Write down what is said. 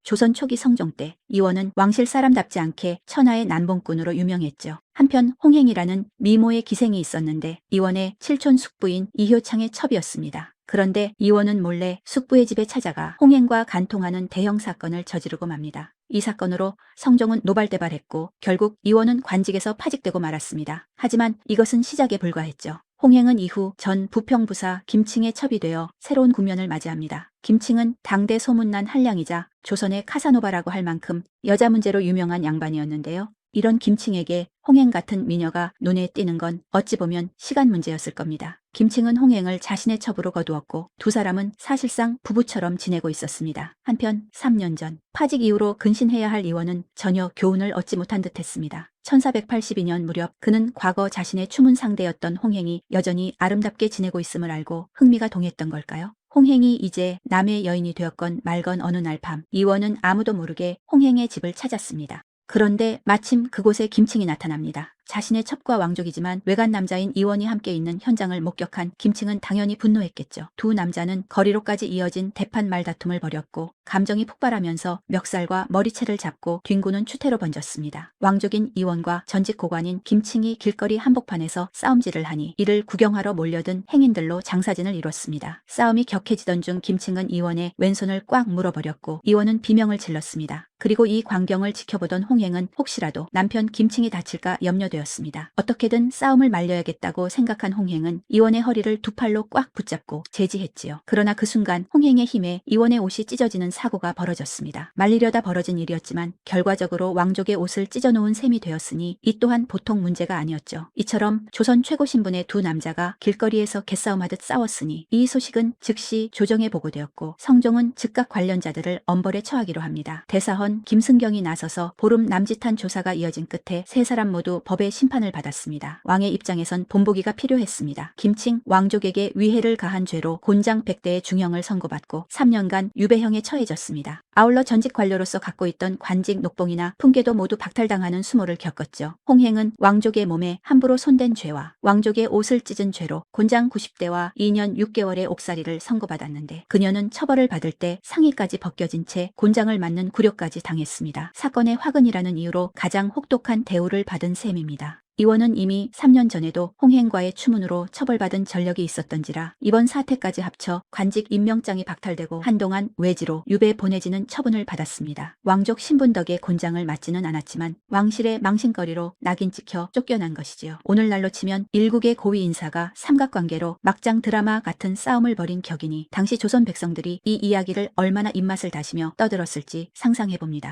조선 초기 성종 때 이원은 왕실 사람답지 않게 천하의 난봉꾼으로 유명했죠. 한편 홍행이라는 미모의 기생이 있었는데 이원의 칠촌 숙부인 이효창의 첩이었습니다. 그런데 이원은 몰래 숙부의 집에 찾아가 홍행과 간통하는 대형 사건을 저지르고 맙니다. 이 사건으로 성종은 노발대발했고 결국 이원은 관직에서 파직되고 말았습니다. 하지만 이것은 시작에 불과했죠. 홍행은 이후 전 부평부사 김칭의 첩이 되어 새로운 국면을 맞이합니다. 김칭은 당대 소문난 한량이자 조선의 카사노바라고 할 만큼 여자 문제로 유명한 양반이었는데요. 이런 김칭에게 홍행 같은 미녀가 눈에 띄는 건 어찌 보면 시간 문제였을 겁니다. 김칭은 홍행을 자신의 첩으로 거두었고 두 사람은 사실상 부부처럼 지내고 있었습니다. 한편 3년 전 파직 이후로 근신해야 할 이원은 전혀 교훈을 얻지 못한 듯했습니다. 1482년 무렵 그는 과거 자신의 추문 상대였던 홍행이 여전히 아름답게 지내고 있음을 알고 흥미가 동했던 걸까요? 홍행이 이제 남의 여인이 되었건 말건 어느 날 밤 이원은 아무도 모르게 홍행의 집을 찾았습니다. 그런데 마침 그곳에 김칭이 나타납니다. 자신의 첩과 왕족이지만 외간 남자인 이원이 함께 있는 현장을 목격한 김칭은 당연히 분노했겠죠. 두 남자는 거리로까지 이어진 대판 말다툼을 벌였고 감정이 폭발하면서 멱살과 머리채를 잡고 뒹구는 추태로 번졌습니다. 왕족인 이원과 전직 고관인 김칭이 길거리 한복판에서 싸움질을 하니 이를 구경하러 몰려든 행인들로 장사진을 이뤘습니다. 싸움이 격해지던 중 김칭은 이원의 왼손을 꽉 물어버렸고 이원은 비명을 질렀습니다. 그리고 이 광경을 지켜보던 홍행은 혹시라도 남편 김칭이 다칠까 염려되었습니다. 어떻게든 싸움을 말려야겠다고 생각한 홍행은 이원의 허리를 두 팔로 꽉 붙잡고 제지했지요. 그러나 그 순간 홍행의 힘에 이원의 옷이 찢어지는 사고가 벌어졌습니다. 말리려다 벌어진 일이었지만 결과적으로 왕족의 옷을 찢어놓은 셈이 되었으니 이 또한 보통 문제가 아니었죠. 이처럼 조선 최고 신분의 두 남자가 길거리에서 개싸움하듯 싸웠으니 이 소식은 즉시 조정에 보고되었고 성종은 즉각 관련자들을 엄벌에 처하기로 합니다. 대사헌 김승경이 나서서 보름 남짓한 조사가 이어진 끝에 세 사람 모두 법의 심판을 받았습니다. 왕의 입장에선 본보기가 필요했습니다. 김칭 왕족에게 위해를 가한 죄로 곤장 100대의 중형을 선고받고 3년간 유배형에 처해졌습니다. 아울러 전직 관료로서 갖고 있던 관직 녹봉이나 풍계도 모두 박탈당하는 수모를 겪었죠. 홍행은 왕족의 몸에 함부로 손댄 죄와 왕족의 옷을 찢은 죄로 곤장 90대와 2년 6개월의 옥살이를 선고받았는데 그녀는 처벌을 받을 때 상의까지 벗겨진 채 곤장을 맞는 굴욕까지 당했습니다. 사건의 화근이라는 이유로 가장 혹독한 대우를 받은 셈입니다. 이원은 이미 3년 전에도 홍행과의 추문으로 처벌받은 전력이 있었던지라 이번 사태까지 합쳐 관직 임명장이 박탈되고 한동안 외지로 유배 보내지는 처분을 받았습니다. 왕족 신분 덕에 곤장을 맞지는 않았지만 왕실의 망신거리로 낙인 찍혀 쫓겨난 것이지요. 오늘날로 치면 일국의 고위 인사가 삼각관계로 막장 드라마 같은 싸움을 벌인 격이니 당시 조선 백성들이 이 이야기를 얼마나 입맛을 다시며 떠들었을지 상상해봅니다.